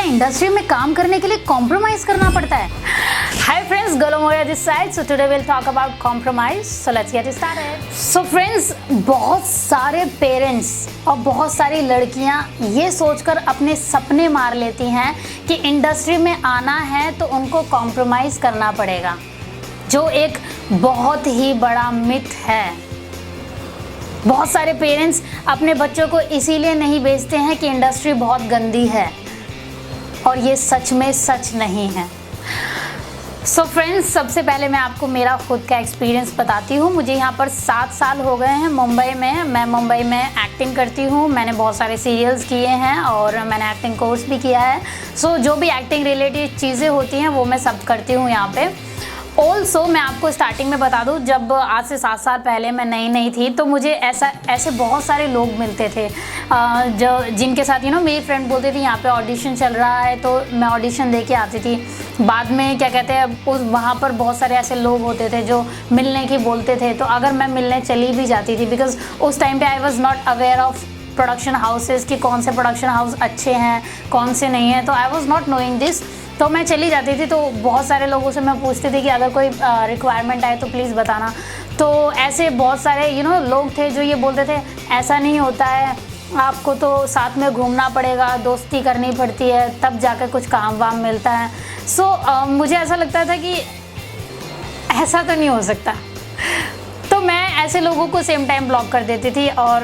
Industry में काम करने के लिए कॉम्प्रोमाइज करना पड़ता है? Hi friends, Golu Maurya this side. So today will talk about compromise. So let's get started. So friends, बहुत सारे पेरेंट्स और बहुत सारी लड़कियां ये सोचकर अपने सपने मार लेती हैं कि इंडस्ट्री में आना है तो उनको कॉम्प्रोमाइज करना पड़ेगा, जो एक बहुत ही बड़ा मिथ है। बहुत सारे पेरेंट्स अपने बच्चों को इसीलिए नहीं भेजते हैं कि इंडस्ट्री बहुत गंदी है, और ये सच में सच नहीं है। सो फ्रेंड्स, सबसे पहले मैं आपको मेरा खुद का एक्सपीरियंस बताती हूँ। मुझे यहाँ पर 7 साल हो गए हैं मुंबई में। मैं मुंबई में एक्टिंग करती हूँ। मैंने बहुत सारे सीरियल्स किए हैं और मैंने एक्टिंग कोर्स भी किया है। सो जो भी एक्टिंग रिलेटेड चीज़ें होती हैं वो मैं सब करती हूँ यहाँ पे। ऑल्सो मैं आपको स्टार्टिंग में बता दूँ, जब आज से 7 साल पहले मैं नई थी तो मुझे ऐसे बहुत सारे लोग मिलते थे जो जिनके साथ मेरी फ्रेंड बोलती थी यहाँ पे ऑडिशन चल रहा है, तो मैं ऑडिशन दे के आती थी। बाद में क्या कहते हैं, वहाँ पर बहुत सारे ऐसे लोग होते थे जो मिलने की बोलते थे, तो अगर मैं मिलने चली भी जाती थी, बिकॉज उस टाइम पे I was not aware of production houses कि कौन से प्रोडक्शन हाउस अच्छे हैं कौन से नहीं हैं, तो I was not knowing this. तो मैं चली जाती थी, तो बहुत सारे लोगों से मैं पूछती थी कि अगर कोई रिक्वायरमेंट आए तो प्लीज़ बताना। तो ऐसे बहुत सारे लोग थे जो ये बोलते थे ऐसा नहीं होता है, आपको तो साथ में घूमना पड़ेगा, दोस्ती करनी पड़ती है, तब जाकर कुछ काम वाम मिलता है। सो मुझे ऐसा लगता था कि ऐसा तो नहीं हो सकता, तो मैं ऐसे लोगों को सेम टाइम ब्लॉक कर देती थी। और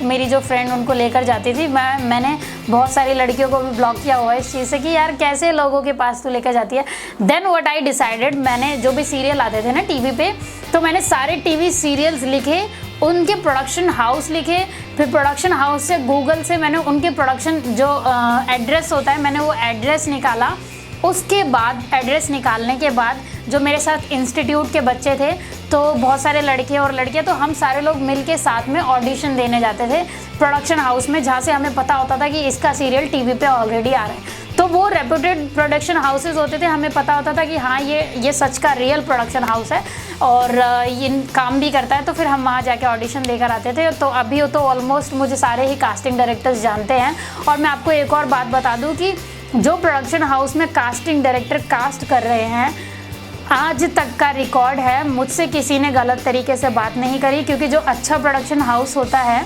मेरी जो फ्रेंड उनको लेकर जाती थी। मैंने बहुत सारी लड़कियों को भी ब्लॉक किया हुआ है इस चीज़ से कि यार कैसे लोगों के पास तू लेकर जाती है। देन व्हाट आई डिसाइडेड, मैंने जो भी सीरियल आते थे ना टीवी पे, तो मैंने सारे टीवी सीरियल्स लिखे, उनके प्रोडक्शन हाउस लिखे, फिर प्रोडक्शन हाउस से गूगल से मैंने उनके प्रोडक्शन जो एड्रेस होता है मैंने वो एड्रेस निकाला। उसके बाद एड्रेस निकालने के बाद जो मेरे साथ इंस्टीट्यूट के बच्चे थे, तो बहुत सारे लड़के और लड़कियां, तो हम सारे लोग मिल के साथ में ऑडिशन देने जाते थे प्रोडक्शन हाउस में, जहाँ से हमें पता होता था कि इसका सीरियल टीवी पे ऑलरेडी आ रहा है। तो वो रेप्यूटेड प्रोडक्शन हाउसेस होते थे, हमें पता होता था कि हाँ ये सच का रियल प्रोडक्शन हाउस है और ये काम भी करता है, तो फिर हम वहाँ जाके ऑडिशन देकर आते थे। तो अभी तो ऑलमोस्ट मुझे सारे ही कास्टिंग डायरेक्टर्स जानते हैं। और मैं आपको एक और बात बता दूँ कि जो प्रोडक्शन हाउस में कास्टिंग डायरेक्टर कास्ट कर रहे हैं, आज तक का रिकॉर्ड है, मुझसे किसी ने गलत तरीके से बात नहीं करी, क्योंकि जो अच्छा प्रोडक्शन हाउस होता है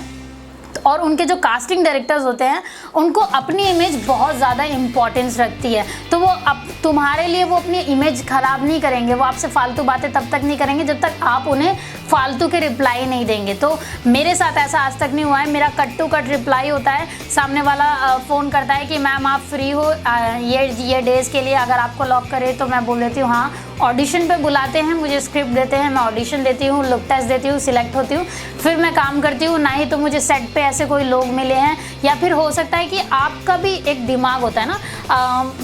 और उनके जो कास्टिंग डायरेक्टर्स होते हैं उनको अपनी इमेज बहुत ज़्यादा इम्पोर्टेंस रखती है। तो वो अब तुम्हारे लिए वो अपनी इमेज ख़राब नहीं करेंगे, वो आपसे फालतू बातें तब तक नहीं करेंगे जब तक आप उन्हें फालतू के रिप्लाई नहीं देंगे। तो मेरे साथ ऐसा आज तक नहीं हुआ है। मेरा कट टू कट रिप्लाई होता है। सामने वाला फ़ोन करता है कि मैम आप फ्री हो ये डेज़ के लिए, अगर आपको लॉक करे, तो मैं बोल देती हूँ हाँ। ऑडिशन पे बुलाते हैं, मुझे स्क्रिप्ट देते हैं, मैं ऑडिशन देती हूँ, लुक टेस्ट देती हूँ, सिलेक्ट होती हूँ, फिर मैं काम करती हूँ। ना ही तो मुझे सेट पे ऐसे कोई लोग मिले हैं, या फिर हो सकता है कि आपका भी एक दिमाग होता है ना,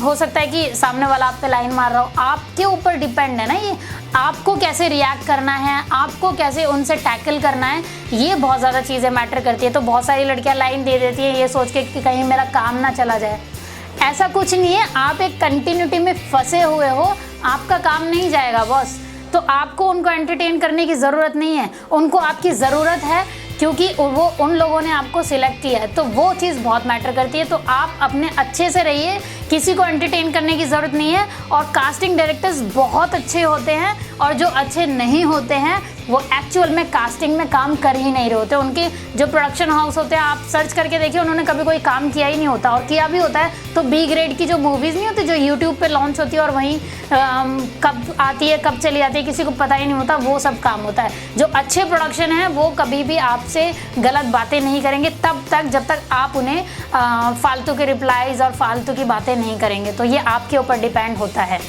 हो सकता है कि सामने वाला आप पे लाइन मार रहा हो, आपके ऊपर डिपेंड है ना ये, आपको कैसे रिएक्ट करना है, आपको कैसे उनसे टैकल करना है, ये बहुत ज़्यादा चीज़ें मैटर करती है। तो बहुत सारी लड़कियाँ लाइन दे देती हैं ये सोच के कि कहीं मेरा काम ना चला जाए। ऐसा कुछ नहीं है, आप एक कंटिन्यूटी में फंसे हुए हो, आपका काम नहीं जाएगा बॉस। तो आपको उनको एंटरटेन करने की ज़रूरत नहीं है, उनको आपकी ज़रूरत है, क्योंकि वो उन लोगों ने आपको सिलेक्ट किया है। तो वो चीज़ बहुत मैटर करती है। तो आप अपने अच्छे से रहिए, किसी को एंटरटेन करने की ज़रूरत नहीं है। और कास्टिंग डायरेक्टर्स बहुत अच्छे होते हैं, और जो अच्छे नहीं होते हैं वो एक्चुअल में कास्टिंग में काम कर ही नहीं रहे होते। उनके जो प्रोडक्शन हाउस होते हैं, आप सर्च करके देखिए, उन्होंने कभी कोई काम किया ही नहीं होता, और किया भी होता है तो बी ग्रेड की जो मूवीज़ नहीं होती जो यूट्यूब पे लॉन्च होती है और वहीं कब आती है कब चली जाती है किसी को पता ही नहीं होता, वो सब काम होता है। जो अच्छे प्रोडक्शन है वो कभी भी आपसे गलत बातें नहीं करेंगे तब तक जब तक आप उन्हें फालतू के रिप्लाईज और फालतू की बातें नहीं करेंगे। तो ये आपके ऊपर डिपेंड होता है।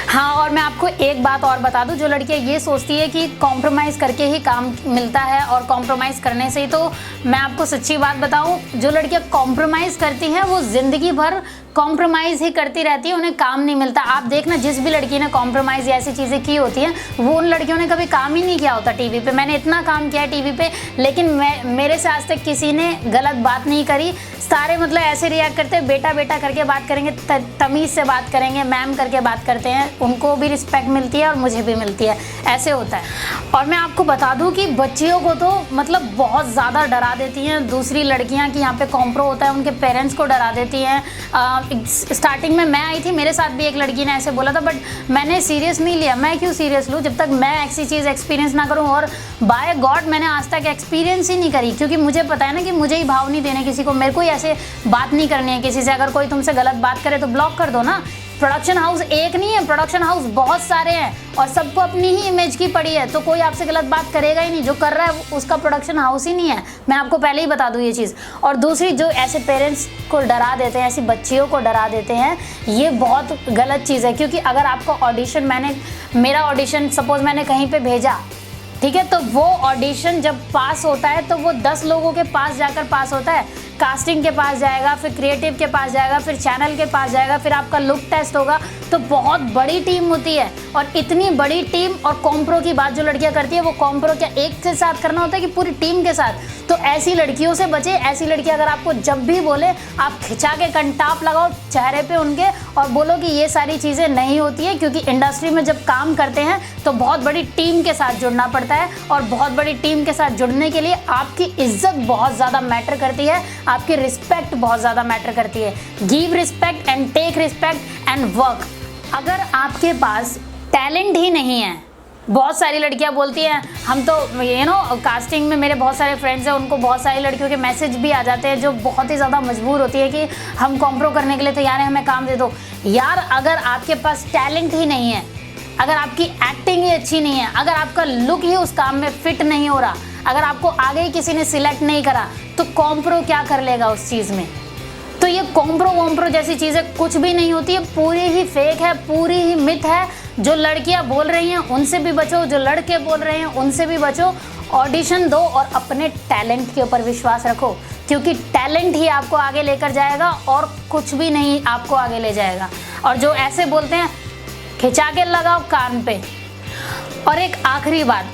हाँ, और मैं आपको एक बात और बता दूं, जो लड़कियां ये सोचती है कि कॉम्प्रोमाइज़ करके ही काम मिलता है और कॉम्प्रोमाइज़ करने से ही, तो मैं आपको सच्ची बात बताऊं, जो लड़कियां कॉम्प्रोमाइज़ करती हैं वो ज़िंदगी भर कॉम्प्रोमाइज़ ही करती रहती है, उन्हें काम नहीं मिलता। आप देखना जिस भी लड़की ने कॉम्प्रोमाइज़ या ऐसी चीज़ें की होती हैं वो उन लड़कियों ने कभी काम ही नहीं किया होता टीवी पे। मैंने इतना काम किया है टीवी पे, लेकिन मेरे से आज तक किसी ने गलत बात नहीं करी। सारे मतलब ऐसे रिएक्ट करते हैं, बेटा बेटा करके बात करेंगे, तमीज़ से बात करेंगे, मैम करके बात करते हैं। उनको भी रिस्पेक्ट मिलती है और मुझे भी मिलती है, ऐसे होता है। और मैं आपको बता दूं कि बच्चियों को तो मतलब बहुत ज़्यादा डरा देती हैं दूसरी लड़कियां कि यहाँ पे कॉम्प्रो होता है, उनके पेरेंट्स को डरा देती हैं। स्टार्टिंग में मैं आई थी, मेरे साथ भी एक लड़की ने ऐसे बोला था, बट मैंने सीरियस नहीं लिया। मैं क्यों सीरियस लूँ जब तक मैं ऐसी चीज़ एक्सपीरियंस ना करूँ। और बाय गॉड मैंने आज तक एक्सपीरियंस ही नहीं करी, क्योंकि मुझे पता है ना कि मुझे ही भाव नहीं देने किसी को, मेरे को ही ऐसे बात नहीं करनी है किसी से। अगर कोई तुमसे गलत बात करे तो ब्लॉक कर दो ना। प्रोडक्शन हाउस एक नहीं है, प्रोडक्शन हाउस बहुत सारे हैं और सबको अपनी ही इमेज की पड़ी है, तो कोई आपसे गलत बात करेगा ही नहीं। जो कर रहा है उसका प्रोडक्शन हाउस ही नहीं है, मैं आपको पहले ही बता दूं ये चीज़। और दूसरी, जो ऐसे पेरेंट्स को डरा देते हैं, ऐसी बच्चियों को डरा देते हैं, ये बहुत गलत चीज़ है। क्योंकि अगर आपका ऑडिशन, मेरा ऑडिशन सपोज मैंने कहीं पर भेजा, ठीक है, तो वो ऑडिशन जब पास होता है तो वो 10 लोगों के पास जाकर पास होता है। कास्टिंग के पास जाएगा, फिर क्रिएटिव के पास जाएगा, फिर चैनल के पास जाएगा, फिर आपका लुक टेस्ट होगा। तो बहुत बड़ी टीम होती है। और इतनी बड़ी टीम, और कॉम्प्रो की बात जो लड़कियां करती है, वो कॉम्प्रो क्या एक के साथ करना होता है कि पूरी टीम के साथ। तो ऐसी लड़कियों से बचे। ऐसी लड़की अगर आपको जब भी बोले, आप खिंचा के कंटाप लगाओ चेहरे पे उनके और बोलो कि ये सारी चीज़ें नहीं होती है। क्योंकि इंडस्ट्री में जब काम करते हैं तो बहुत बड़ी टीम के साथ जुड़ना पड़ता है, और बहुत बड़ी टीम के साथ जुड़ने के लिए आपकी इज्जत बहुत ज़्यादा मैटर करती है, आपकी रिस्पेक्ट बहुत ज़्यादा मैटर करती है। Give respect and take respect and work. अगर आपके पास टैलेंट ही नहीं है, बहुत सारी लड़कियां बोलती हैं, हम तो कास्टिंग में मेरे बहुत सारे फ्रेंड्स हैं, उनको बहुत सारी लड़कियों के मैसेज भी आ जाते हैं जो बहुत ही ज़्यादा मजबूर होती है कि हम कॉम्प्रो करने के लिए तैयार हैं, हमें काम दे दो। यार, अगर आपके पास टैलेंट ही नहीं है, अगर आपकी एक्टिंग ही अच्छी नहीं है, अगर आपका लुक ही उस काम में फिट नहीं हो रहा, अगर आपको आगे ही किसी ने सिलेक्ट नहीं करा, तो कॉम्प्रो क्या कर लेगा उस चीज़ में। तो ये कॉम्प्रो वॉम्प्रो जैसी चीज़ें कुछ भी नहीं होती है, पूरी ही फेक है, पूरी ही मिथ है। जो लड़कियां बोल रही हैं उनसे भी बचो, जो लड़के बोल रहे हैं उनसे भी बचो। ऑडिशन दो और अपने टैलेंट के ऊपर विश्वास रखो, क्योंकि टैलेंट ही आपको आगे लेकर जाएगा और कुछ भी नहीं आपको आगे ले जाएगा। और जो ऐसे बोलते हैं, खिंचा के लगाओ कान पे। और एक आखिरी बात,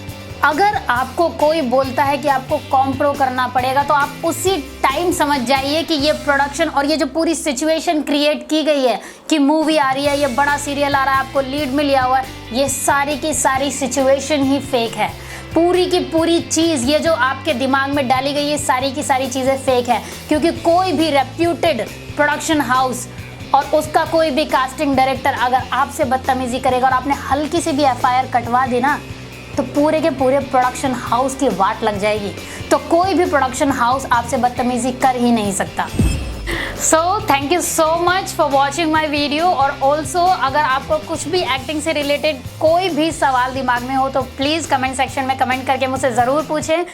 अगर आपको कोई बोलता है कि आपको कॉम्प्रो करना पड़ेगा, तो आप उसी टाइम समझ जाइए कि ये प्रोडक्शन और ये जो पूरी सिचुएशन क्रिएट की गई है कि मूवी आ रही है, ये बड़ा सीरियल आ रहा है, आपको लीड में लिया हुआ है, ये सारी की सारी सिचुएशन ही फेक है। पूरी की पूरी चीज़, ये जो आपके दिमाग में डाली गई है, सारी की सारी चीज़ें फेक है। क्योंकि कोई भी रेप्यूटेड प्रोडक्शन हाउस और उसका कोई भी कास्टिंग डायरेक्टर अगर आपसे बदतमीजी करेगा और आपने हल्की सी भी FIR कटवा दी ना, तो पूरे के पूरे प्रोडक्शन हाउस की वाट लग जाएगी। तो कोई भी प्रोडक्शन हाउस आपसे बदतमीजी कर ही नहीं सकता। So thank you so much for watching my video. और ऑल्सो अगर आपको कुछ भी एक्टिंग से रिलेटेड कोई भी सवाल दिमाग में हो तो प्लीज़ कमेंट सेक्शन में कमेंट करके मुझसे ज़रूर पूछें।